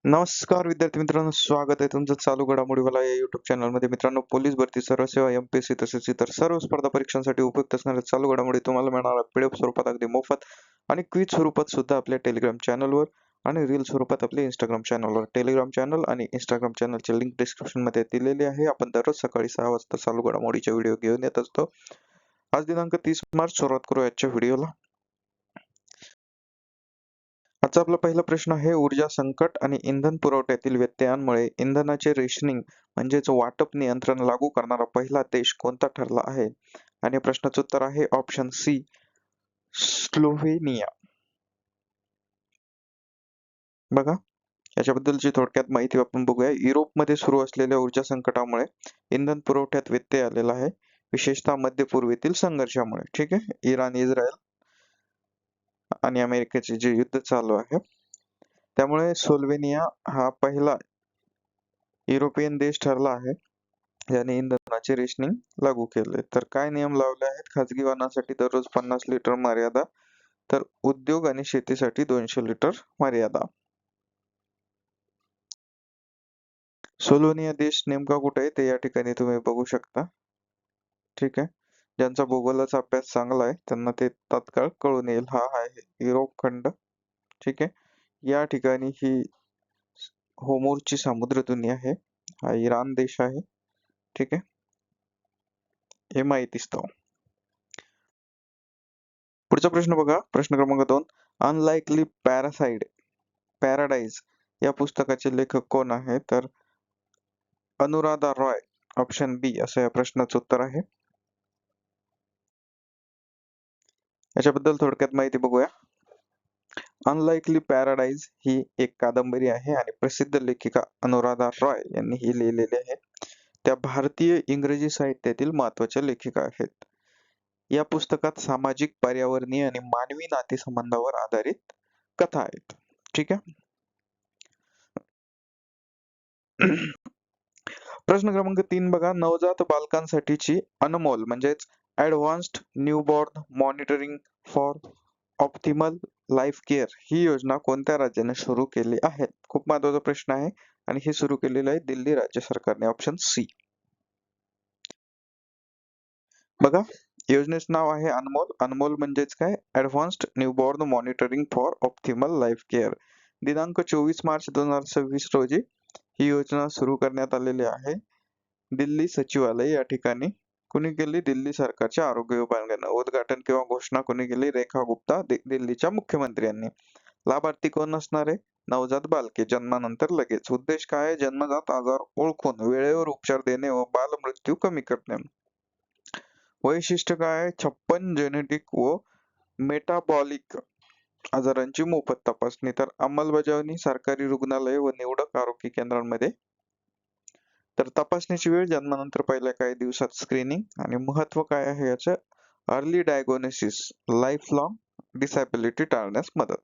नमस्कार विद्यार्थी मित्रांनो, स्वागत आहे तुमचं चालू घडामोडीवाला या युट्यूब चॅनलमध्ये. मित्रांनो, पोलीस भरती, सर्व सेवा, एमपीएससी तसेच इतर सर्व स्पर्धा परीक्षांसाठी उपयुक्त असणाऱ्या चालू घडामोडी तुम्हाला मिळणार पीडीएफ स्वरूपात अगदी मोफत आणि क्विज स्वरूपात सुद्धा आपल्या टेलिग्राम चॅनलवर आणि रील स्वरूपात आपल्या इंस्टाग्राम चॅनलवर. टेलिग्राम चॅनल आणि इंस्टाग्राम चॅनलची लिंक डिस्क्रिप्शन मध्ये दिलेली आहे. आपण दररोज सकाळी 6 वाजता चालू घडामोडीचे व्हिडिओ घेऊन येत असतो. आज दिनांक 30 मार्च, सुरुवात करू आजच्या व्हिडिओला. आजचा आपला पहिला प्रश्न आहे, ऊर्जा संकट आणि इंधन पुरवठ्यातील व्यत्ययांमुळे इंधनाचे रेशनिंग म्हणजेच वाटप नियंत्रण लागू करणारा पहिला देश कोणता ठरला आहे? आणि प्रश्नाचं उत्तर आहे ऑप्शन सी, स्लोव्हेनिया. बघा, याच्याबद्दलची थोडक्यात माहिती आपण बघूया. युरोपमध्ये सुरू असलेल्या ऊर्जा संकटामुळे इंधन पुरवठ्यात व्यत्यय आलेला आहे, विशेषतः मध्य पूर्वेतील संघर्षामुळे. ठीक आहे, इराण, इस्रायल आणि अमेरिकेचे जे युद्ध चालू आहे, त्यामुळे स्लोव्हेनिया हा पहिला युरोपियन देश ठरला आहे ज्याने इंधनाचे रेशनिंग लागू केले. तर काय नियम लावले आहेत? खाजगी वाहनासाठी दररोज 50 लिटर मर्यादा, तर उद्योग आणि शेतीसाठी 200 लिटर मर्यादा. सोलोनिया देश नेमका कुठे आहे ते या ठिकाणी तुम्ही बघू शकता. ठीक आहे, ज्यांचा भूगोलाचा अभ्यास चांगला आहे त्यांना ते तात्काळ कळून येईल. हा आहे युरोप खंड. ठीक आहे, या ठिकाणी ही होमूरची सामुद्र दुनिया आहे. हा इराण देश आहे. ठीक आहे, हे माहिती असतं. पुढचा प्रश्न बघा, प्रश्न क्रमांक 2. अनलाइकली पॅराडाइज या पुस्तकाचे लेखक कोण आहे? तर अनुराधा रॉय. ऑप्शन बी असं या प्रश्नाचं उत्तर आहे. याच्याबद्दल थोडक्यात माहिती बघूया. अनलाइकली पॅराडाइज ही एक कादंबरी आहे आणि प्रसिद्ध लेखिका अनुराधा रॉय यांनी ही लिहिलेली आहे. त्या भारतीय इंग्रजी साहित्यातील महत्वाच्या लेखिका आहेत. या पुस्तकात सामाजिक, पर्यावरणीय आणि मानवी नातेसंबंधावर आधारित कथा आहेत. ठीक आहे. प्रश्न क्रमांक 3 बघा, नवजात बालकांसाठीची अनमोल म्हणजेच advanced newborn monitoring for optimal life care ही योजना कोणत्या राज्याने सुरू केली आहे? खूप महत्वाचा प्रश्न आहे आणि हे सुरू केलेलं आहे दिल्ली राज्य सरकारने. Option C. बघा, योजनेचं नाव आहे अनमोल. अनमोल म्हणजेच काय? Advanced newborn monitoring for optimal life care. दिनांक 24 मार्च 2026 रोजी ही योजना सुरू करण्यात आलेली आहे. दिल्ली सचिवालय या ठिकाणी. कुणी केली? दिल्ली सरकारच्या आरोग्य विभागाने. उद्घाटन किंवा घोषणा कुणी केली? रेखा गुप्ता, दिल्लीच्या मुख्यमंत्र्यांनी. लाभार्थी कोण असणार आहे? नवजात बालके, जन्मानंतर लगेच. उद्देश काय आहे? जन्मजात आजार ओळखून वेळेवर उपचार देणे व बालमृत्यू कमी करणे. वैशिष्ट्य काय आहे? 56 जेनेटिक व मेटाबॉलिक आजारांची मोफत तपासणी. तर अंमलबजावणी सरकारी रुग्णालय व निवडक आरोग्य केंद्रांमध्ये. तर तपासणीची वेळ जन्मानंतर पहिल्या काही दिवसात स्क्रीनिंग. आणि महत्व काय आहे याचं? Early diagnosis, life long disability टाळण्यास मदत.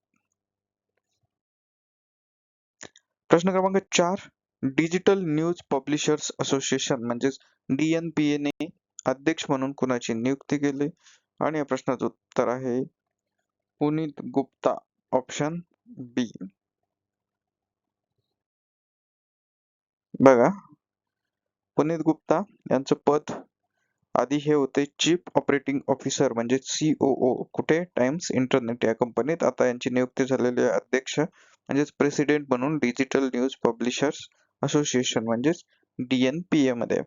प्रश्न क्रमांक 4. डिजिटल न्यूज पब्लिशर्स असोसिएशन म्हणजेच DNPA ने अध्यक्ष म्हणून कुणाची नियुक्ती केली? आणि या प्रश्नाचं उत्तर आहे पुनीत गुप्ता. ऑप्शन बी. बघा, पुनीत गुप्ता यांचं पद आधी हे होते चीफ ऑपरेटिंग ऑफिसर म्हणजे COO. कुठे? टाइम्स इंटरनेट या कंपनीत. आता यांची नियुक्ती झालेली आहे अध्यक्ष म्हणजेच प्रेसिडेंट म्हणून डिजिटल न्यूज पब्लिशर्स असोसिएशन म्हणजेच DNPA मध्ये.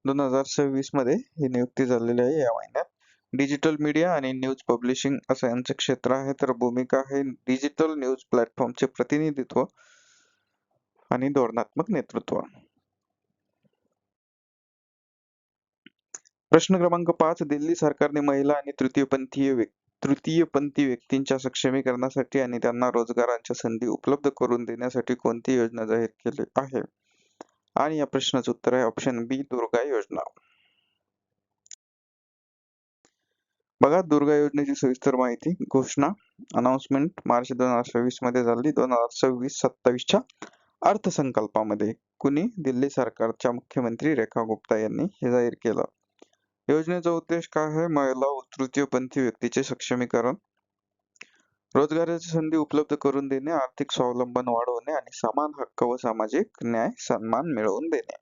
2026 मध्ये ही नियुक्ती झालेली आहे या महिन्यात. डिजिटल मीडिया आणि न्यूज पब्लिशिंग असं यांचं क्षेत्र आहे. तर भूमिका आहे डिजिटल न्यूज प्लॅटफॉर्मचे प्रतिनिधित्व आणि धोरणात्मक नेतृत्व. प्रश्न क्रमांक 5. दिल्ली सरकारने महिला आणि तृतीयपंथी व्यक्तींच्या सक्षमीकरणासाठी आणि त्यांना रोजगाराच्या संधी उपलब्ध करून देण्यासाठी कोणती योजना जाहीर केली आहे? आणि या प्रश्नाचं उत्तर आहे ऑप्शन बी, दुर्गा योजना. बघा, दुर्गा योजनेची सविस्तर माहिती. घोषणा, अनाउन्समेंट मार्च 2026 मध्ये झाली. 2026-27च्या अर्थसंकल्पामध्ये कुणी? दिल्ली सरकारच्या मुख्यमंत्री रेखा गुप्ता यांनी हे जाहीर केलं. योजनेचा उद्देश काय आहे? महिला व तृतीयपंथी व्यक्तीचे सक्षमीकरण, रोजगाराची संधी उपलब्ध करून देणे, आर्थिक स्वावलंबन वाढवणे आणि समान हक्क व सामाजिक न्याय सन्मान मिळवून देणे.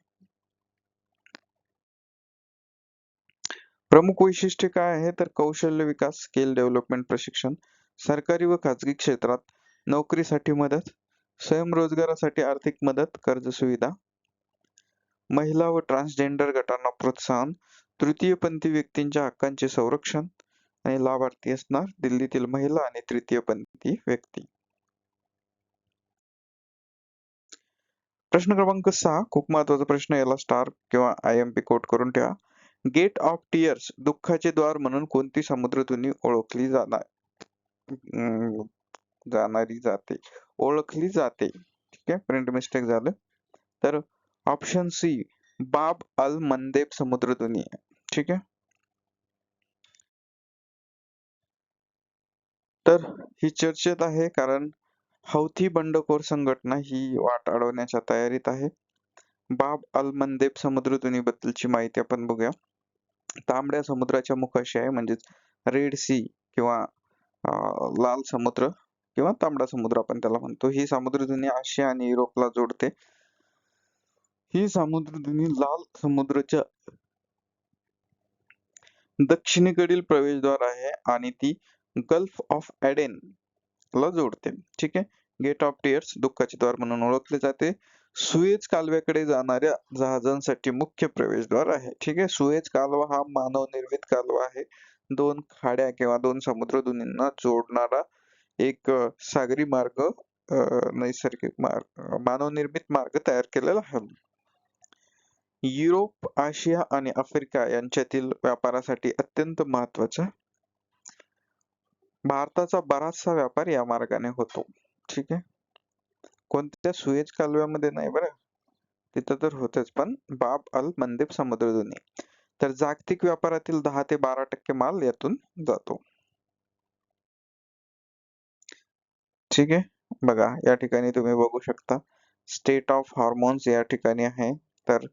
प्रमुख वैशिष्ट्ये काय आहे तर कौशल्य विकास, स्किल डेव्हलपमेंट प्रशिक्षण, सरकारी व खाजगी क्षेत्रात नोकरीसाठी मदत, स्वयंरोजगारासाठी आर्थिक मदत, कर्ज सुविधा, महिला व ट्रान्सजेंडर गटांना प्रोत्साहन, तृतीयपंथी व्यक्तींच्या हक्कांचे संरक्षण आणि लाभार्थी असणार दिल्लीतील महिला आणि तृतीयपंथी व्यक्ती. प्रश्न क्रमांक 6 खूप महत्वाचा प्रश्न, याला स्टार किंवा IMP कोट करून ठेवा. गेट ऑफ टीयर्स, दुःखाचे द्वार म्हणून कोणती समुद्रधुनी ओळखली ओळखली जाते. ठीक आहे, प्रिंट मिस्टेक झालं. तर ऑप्शन सी बाब अल मंदेब समुद्रधुनी आहे. ठीक आहे, तर ही चर्चेत आहे कारण हौथी बंडखोर संघटना ही वाट अडवण्याच्या तयारीत आहे. बाब अल मंदेब समुद्रधुनी बद्दलची माहिती आपण बघूया. तांबड्या समुद्राच्या मुखाशी आहे, म्हणजेच रेड सी किंवा लाल समुद्र किंवा तांबडा समुद्र आपण त्याला म्हणतो. ही समुद्रधुनी आशिया आणि युरोपला जोडते. ही समुद्रधुनी लाल समुद्राच्या दक्षिणेकडील प्रवेशद्वार आहे आणि ती गल्फ ऑफ एडेन ला जोडते. ठीक आहे, गेट ऑफ टीयर्स दुःखाचे द्वार म्हणून ओळखले जाते. सुएझ कालव्याकडे जाणाऱ्या जहाजांसाठी मुख्य प्रवेशद्वार आहे. ठीक आहे, सुएझ कालवा हा मानवनिर्मित कालवा आहे. दोन खाड्या किंवा दोन समुद्रधुनींना जोडणारा एक सागरी मार्ग, नैसर्गिक मार्ग, मानवनिर्मित मार्ग तयार केलेला आहे. युरोप, आशिया आणि आफ्रिका यांच्यातील व्यापारासाठी अत्यंत महत्वाचा. भारताचा बराचसा व्यापार या मार्गाने होतो. ठीक आहे, कोणत्या सुएझ कालव्यामध्ये नाही बरं, तिथं तर होतेच, पण बाब अल मंदेब समुद्रधुनी. तर जागतिक व्यापारातील 10 ते 12% माल यातून जातो. ठीक आहे, बघा या ठिकाणी तुम्ही बघू शकता स्टेट ऑफ हॉर्मोन्स या ठिकाणी आहे. तर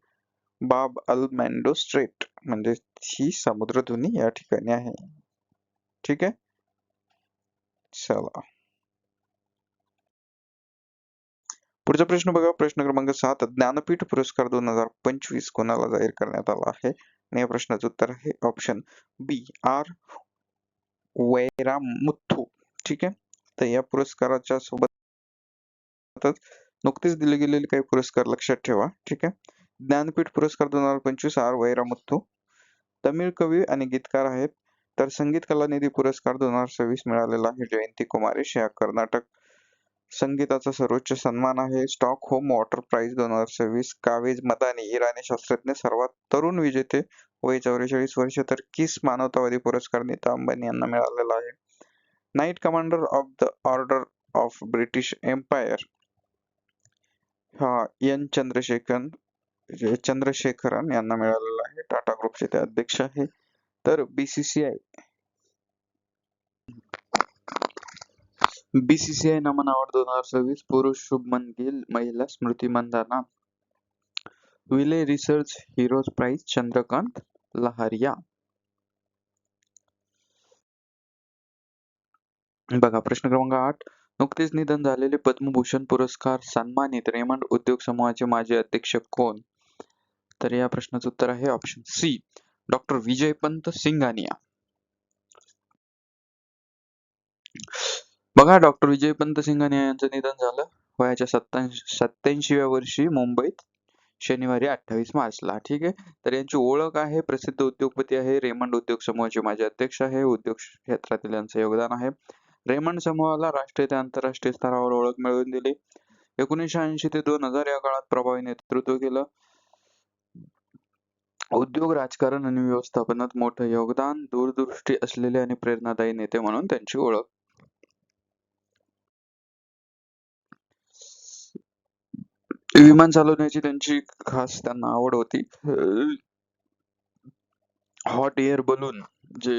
बाब अल मॅन्डो स्ट्रेट म्हणजे ही समुद्रधुनी या ठिकाणी आहे. ठीक आहे, चला पुढचा प्रश्न बघा. प्रश्न क्रमांक 7 ज्ञानपीठ पुरस्कार 2025 कोणाला जाहीर करण्यात आला आहे आणि या प्रश्नाचं उत्तर आहे ऑप्शन बी आर वैरामुथ्थू. ठीक आहे, तर या पुरस्काराच्या सोबतच नुकतेच दिले गेलेले काही पुरस्कार लक्षात ठेवा. ठीक आहे, ज्ञानपीठ पुरस्कार 2025 आर वैरामुथ्थू तमिळ कवी आणि गीतकार आहेत. तर संगीत कला निधी पुरस्कार 2026 मिळालेला आहे जयंती कुमारेश या कर्नाटक संगीताचा सर्वोच्च सन्मान आहे. स्टॉकहोम वॉटर प्राइज 2026 कावेज मदानी इराणी शास्त्रज्ञ सर्वात तरुण विजेते, वय 44 वर्ष. तर किस मानवतावादी पुरस्कार नीता अंबानी यांना मिळालेला आहे. Knight Commander of the Order of British Empire हा एन चंद्रशेखरन यांना मिळालेला आहे. टाटा ग्रुपचे ते अध्यक्ष आहे. तर बीसीसीआय नमन अवॉर्ड 2026 पुरुष शुभमन गिल, महिला स्मृती मंदाना. विले रिसर्च हिरोज प्राइज चंद्रकांत लहारिया. बघा प्रश्न क्रमांक 8 नुकतेच निधन झालेले पद्मभूषण पुरस्कार सन्मानित रेमंड उद्योग समूहाचे माजी अध्यक्ष कोण. तर या प्रश्नाचं उत्तर आहे ऑप्शन सी डॉक्टर विजयपंत सिंघानिया. बघा डॉक्टर विजयपंत सिंघानिया यांचं निधन झालं वयाच्या 87व्या वर्षी मुंबईत शनिवारी 28 मार्चला. ठीक आहे, तर यांची ओळख आहे प्रसिद्ध उद्योगपती आहे, रेमंड उद्योग समूहाचे माजी अध्यक्ष आहे, उद्योग क्षेत्रातील यांचं योगदान आहे. रेमंड समूहाला राष्ट्रीय ते आंतरराष्ट्रीय स्तरावर ओळख मिळवून दिली. 1980 ते 2000 या काळात प्रभावी नेतृत्व केलं. उद्योग, राजकारण आणि व्यवस्थापनात मोठं योगदान, दूरदृष्टी असलेले आणि प्रेरणादायी नेते म्हणून त्यांची ओळख. विमान चालवण्याची त्यांची खास त्यांना आवड होती. हॉट एअर बलून जे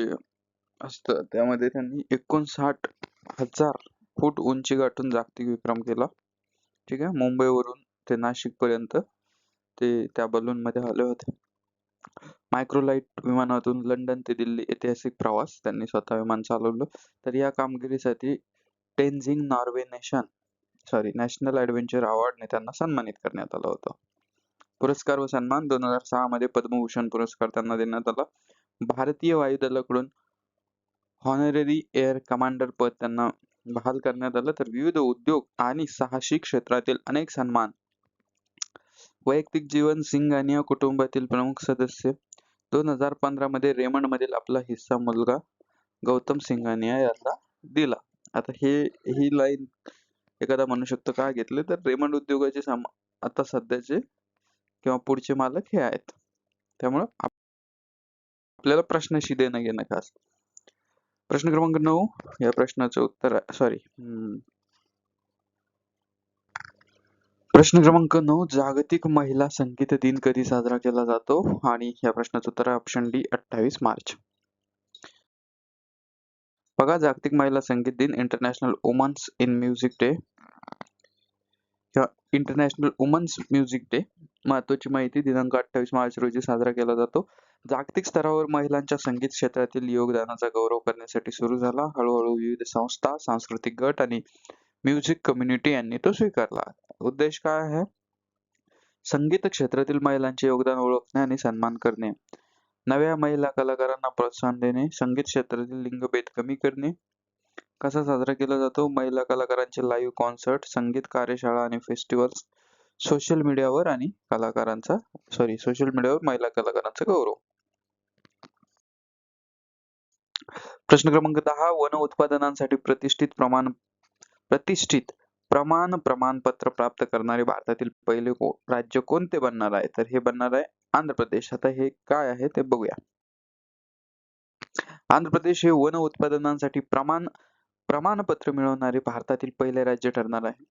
असतं त्यामध्ये त्यांनी 59,000 फूट उंची गाठून जागतिक विक्रम केला. ठीक आहे, मुंबईवरून ते नाशिक पर्यंत ते त्या बलून मध्ये आले होते. मायक्रोलाइट विमानातून लंडन ते दिल्ली ऐतिहासिक प्रवास त्यांनी स्वतः विमान चालवलं. तर या कामगिरीसाठी टेन्झिंग नॅशनल ॲडव्हेंचर अवॉर्डने त्यांना सन्मानित करण्यात आलं होतं. पुरस्कार व सन्मान 2006 मध्ये पद्मभूषण पुरस्कार त्यांना देण्यात आला. भारतीय वायुदलाकडून हॉनररी एअर कमांडर पद त्यांना बहाल करण्यात आलं. तर विविध उद्योग आणि साहसी क्षेत्रातील अनेक सन्मान. वैयक्तिक जीवन सिंघानिया कुटुंबातील प्रमुख सदस्य. 2015 मध्ये रेमंड मधील आपला हिस्सा मुलगा गौतम सिंघानिया यांना दिला. आता ही लाईन एखादा म्हणू शकतो का घेतले, तर रेमंड उद्योगाचे आता सध्याचे किंवा पुढचे मालक हे आहेत. त्यामुळं आपल्याला प्रश्नाशी देणं घेणं खास. प्रश्न क्रमांक 9 या प्रश्नाचं उत्तर प्रश्न क्रमांक 9 जागतिक महिला संगीत दिन कधी साजरा केला जातो? आणि या प्रश्नाचं उत्तर आहे ऑप्शन डी 28 मार्च. बघा, जागतिक महिला संगीत दिन international women's in music day किंवा इंटरनॅशनल वुमन्स म्युझिक डे. महत्वाची माहिती, दिनांक 28 मार्च रोजी साजरा केला जातो. जागतिक स्तरावर महिलांच्या संगीत क्षेत्रातील योगदानाचा गौरव करण्यासाठी सुरू झाला. हळूहळू विविध संस्था, सांस्कृतिक गट आणि म्युझिक कम्युनिटी यांनी तो स्वीकारला. उद्देश काय आहे? संगीत क्षेत्रातील महिलांचे योगदान ओळखणे आणि सन्मान करणे, नव्या महिला कलाकारांना प्रोत्साहन देणे, संगीत क्षेत्रातील लिंगभेद कमी करणे. कसा साजरा केला जातो? महिला कलाकारांचे लाईव्ह कॉन्सर्ट, संगीत कार्यशाळा आणि फेस्टिवल्स, सोशल मीडियावर महिला कलाकारांचा गौरव. प्रश्न क्रमांक 10 वन उत्पादनांसाठी प्रतिष्ठित प्रमाणपत्र प्राप्त करणारे भारतातील पहिले राज्य कोणते बनणार आहे? तर हे बनणार आहे आंध्र प्रदेश. आता हे काय आहे ते बघूया. आंध्र प्रदेश हे वन उत्पादनांसाठी प्रमाणपत्र मिळवणारे भारतातील पहिले राज्य ठरणार आहे.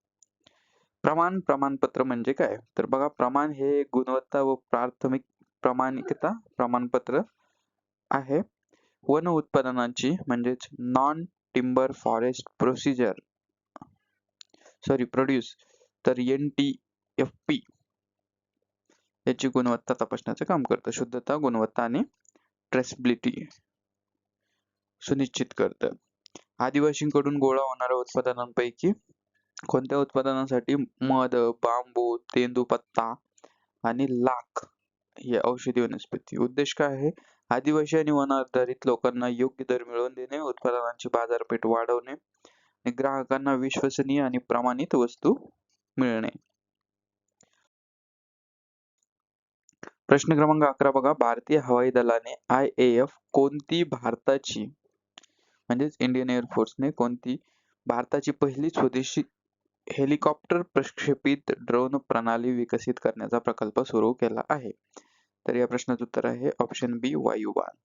प्रमाणपत्र म्हणजे काय? तर बघा, प्रमाण हे गुणवत्ता व प्राथमिक प्रामाणिकता प्रमाणपत्र आहे. वन उत्पादनांची म्हणजेच नॉन टिम्बर फॉरेस्ट प्रोड्यूस तर NTFP याची गुणवत्ता तपासण्याचं काम करतं. शुद्धता, गुणवत्ता आणि ट्रेसेबिलिटी सुनिश्चित करतं. आदिवासींकडून गोळा होणाऱ्या उत्पादनांपैकी कोणत्या उत्पादनांसाठी मध, बांबू, तेंदूपत्ता आणि लाख हे औषधी वनस्पती. उद्देश काय आहे? आदिवासी आणि वन आधारित लोकांना योग्य दर मिळवून देणे, उत्पादनांची बाजारपेठ वाढवणे आणि ग्राहकांना विश्वसनीय आणि प्रमाणित वस्तू मिळणे. प्रश्न क्रमांक 11 बघा, भारतीय हवाई दलाने IAF कोणती भारताची म्हणजेच इंडियन एअरफोर्सने कोणती भारताची पहिली स्वदेशी हेलिकॉप्टर प्रक्षेपित ड्रोन प्रणाली विकसित करण्याचा प्रकल्प सुरू केला आहे? तर या प्रश्नाचं उत्तर आहे ऑप्शन बी वायुबाण.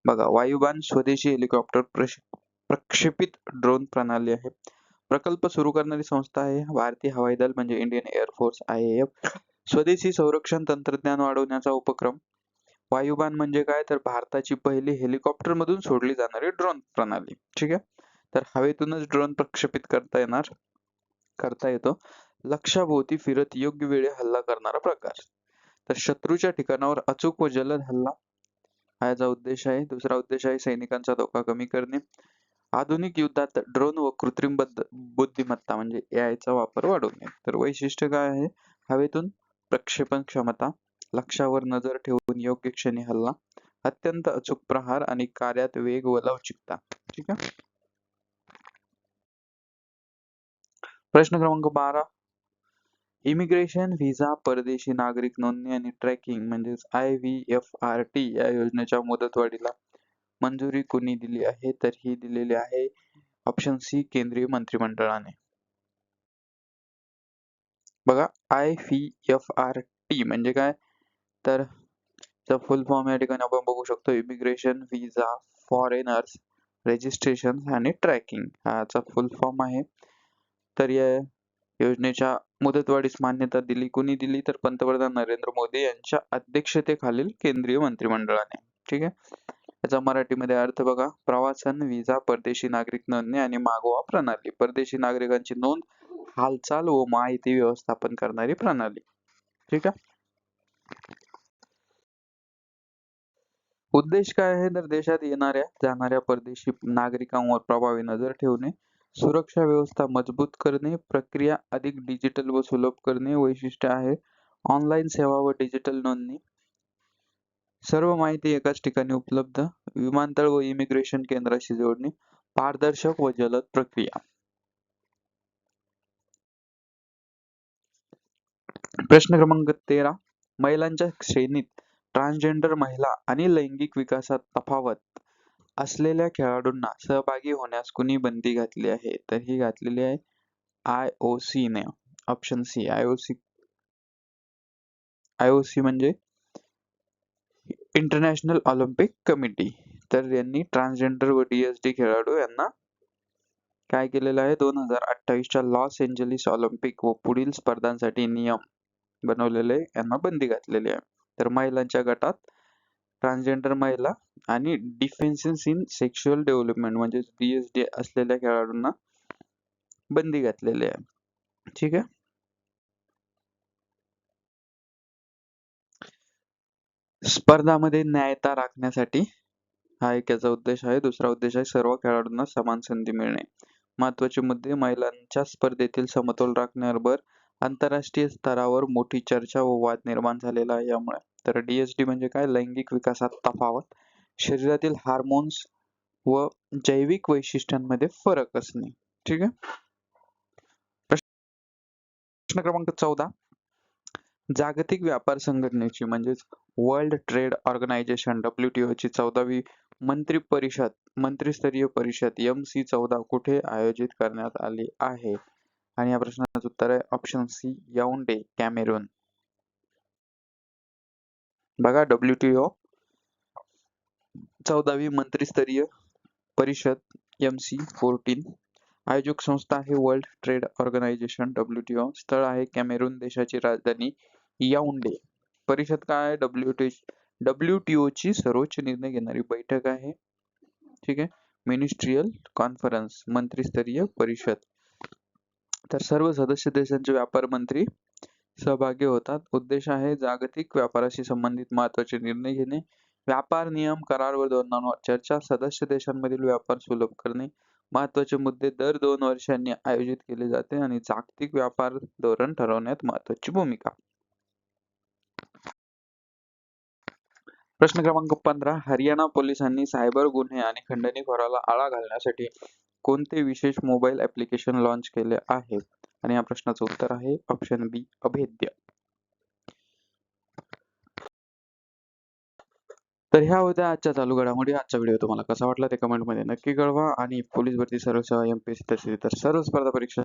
बघा, वायुबाण स्वदेशी हेलिकॉप्टर प्रक्षेपित ड्रोन प्रणाली आहे. प्रकल्प सुरू करणारी संस्था आहे भारतीय हवाई दल म्हणजे इंडियन एअरफोर्स IAF. स्वदेशी संरक्षण तंत्रज्ञान वाढवण्याचा उपक्रम. वायुबाण म्हणजे काय? तर भारताची पहिली हेलिकॉप्टर मधून सोडली जाणारी ड्रोन प्रणाली. ठीक आहे, तर हवेतूनच ड्रोन प्रक्षेपित करता येतो. लक्ष्याभोवती फिरत योग्य वेळी हल्ला करणारा प्रकार. तर शत्रूच्या ठिकाणावर अचूक व जलद हल्ला हा याचा उद्देश आहे. दुसरा उद्देश आहे सैनिकांचा धोका कमी करणे. आधुनिक युद्धात ड्रोन व कृत्रिम बुद्धिमत्ता म्हणजे AI चा वापर वाढवणे. तर वैशिष्ट्य काय आहे? हवेतून प्रक्षेपण क्षमता, लक्ष्यावर नजर ठेवून योग्य क्षणी हल्ला, अत्यंत अचूक प्रहार आणि कार्यात वेग व लवचिकता. ठीक आहे. प्रश्न क्रमांक 12 इमिग्रेशन व्हिसा परदेशी नागरिक नोंदणी आणि ट्रॅकिंग म्हणजेच IVFRT या योजनेच्या मुदतवाढीला मंजुरी कोणी दिली आहे? तर ही दिलेली आहे ऑप्शन सी केंद्रीय मंत्रिमंडळाने. बघा, IVFRT म्हणजे काय? तर फुल फॉर्म या ठिकाणी आपण बघू शकतो, इमिग्रेशन व्हिसा फॉरेनर्स रजिस्ट्रेशन आणि ट्रॅकिंग हा याचा फुल फॉर्म आहे. तर या योजनेच्या मुदतवाढीस मान्यता कोणी दिली? तर पंतप्रधान नरेंद्र मोदी यांच्या अध्यक्षतेखालील केंद्रीय मंत्रिमंडळाने. ठीक आहे. याचा मराठीमध्ये अर्थ बघा, प्रवासन व्हिसा परदेशी नागरिक नोंदणी आणि मागोवा प्रणाली. परदेशी नागरिकांची नोंद, हालचाल व माहिती व्यवस्थापन करणारी प्रणाली. ठीक आहे. उद्देश काय आहे तर देशात येणाऱ्या जाणाऱ्या परदेशी नागरिकांवर प्रभावी नजर ठेवणे, सुरक्षा व्यवस्था मजबूत करणे, प्रक्रिया अधिक डिजिटल व सुलभ करणे. वैशिष्ट्य आहे ऑनलाईन सेवा व डिजिटल नोंदणी, सर्व माहिती एकाच ठिकाणी उपलब्ध, विमानतळ व इमिग्रेशन केंद्राशी जोडणे, पारदर्शक व जलद प्रक्रिया. प्रश्न क्रमांक 13. महिलांच्या श्रेणीत ट्रान्सजेंडर महिला आणि लैंगिक विकासात तफावत असलेल्या खेळाडूंना सहभागी होण्यास कुणी बंदी घातली आहे? तर ही घातलेली आहे IOC ने. ऑप्शन सी IOC म्हणजे इंटरनॅशनल ऑलिम्पिक कमिटी. तर यांनी ट्रान्सजेंडर व DSD खेळाडू यांना काय केलेलं आहे 2028च्या लॉस एंजेलिस ऑलिम्पिक व पुढील स्पर्धांसाठी नियम बनवलेले यांना बंदी घातलेली आहे. तर महिलांच्या गटात ट्रान्सजेंडर महिला आणि डिफेन्सेस इन सेक्शुअल डेव्हलपमेंट म्हणजे DSD असलेल्या खेळाडूंना बंदी घातलेली आहे. ठीक आहे. स्पर्धामध्ये न्यायता राखण्यासाठी हा एक याचा उद्देश आहे. दुसरा उद्देश आहे सर्व खेळाडूंना समान संधी मिळणे. महत्त्वाचे मुद्दे महिलांच्या स्पर्धेतील समतोल राखण्याबरोबर आंतरराष्ट्रीय स्तरावर मोठी चर्चा व वाद निर्माण झालेला आहे यामुळे. तर DSD म्हणजे काय? लैंगिक विकासात तफावत, शरीरातील हार्मोन्स व जैविक वैशिष्ट्यांमध्ये फरक असणे. ठीक आहे. प्रश्न क्रमांक 14. जागतिक व्यापार संघटनेची म्हणजेच वर्ल्ड ट्रेड ऑर्गनायझेशन WTO ची 14वी मंत्रिस्तरीय परिषद MC14 कुठे आयोजित करण्यात आली आहे? आणि या प्रश्नाचं उत्तर आहे ऑप्शन सी याउंडे, कॅमेरून. बघा WTO 14वी मंत्रिस्तरीय परिषद MC14 आयोजक संस्था आहे वर्ल्ड ट्रेड ऑर्गनायझेशन WTO. स्थळ आहे कॅमेरून, देशाची राजधानी याउंडे. परिषद काय आहे? WTO ची सर्वोच्च निर्णय घेणारी बैठक आहे. ठीक आहे. मिनिस्ट्रियल कॉन्फरन्स, मंत्रिस्तरीय परिषद. तर सर्व सदस्य देशांचे व्यापार मंत्री सहभागी होतात. उद्देश आहे जागतिक व्यापाराशी संबंधित महत्त्वाचे निर्णय घेणे, व्यापार नियम, करार व धोरणांवर चर्चा, सदस्य देशांमधील व्यापार सुलभ करणे. महत्त्वाचे मुद्दे दर 2 वर्षांनी आयोजित केले जाते आणि जागतिक व्यापार धोरण ठरवण्यात महत्त्वाची भूमिका. प्रश्न क्रमांक 15. हरियाणा पोलिसांनी सायबर गुन्हे आणि खंडणीखोराला आळा घालण्यासाठी कोणते विशेष मोबाईल ॲप्लिकेशन लॉन्च केले आहे? आणि या प्रश्नाचं उत्तर आहे ऑप्शन बी अभेद्य. तर ह्या होत्या आजच्या चालू घडामोडी. आजचा व्हिडिओ तुम्हाला कसा वाटला ते कमेंटमध्ये नक्की कळवा. आणि पोलीस भरती, सर्व सेवा, MPSC, तसेच इतर सर्व स्पर्धा परीक्षा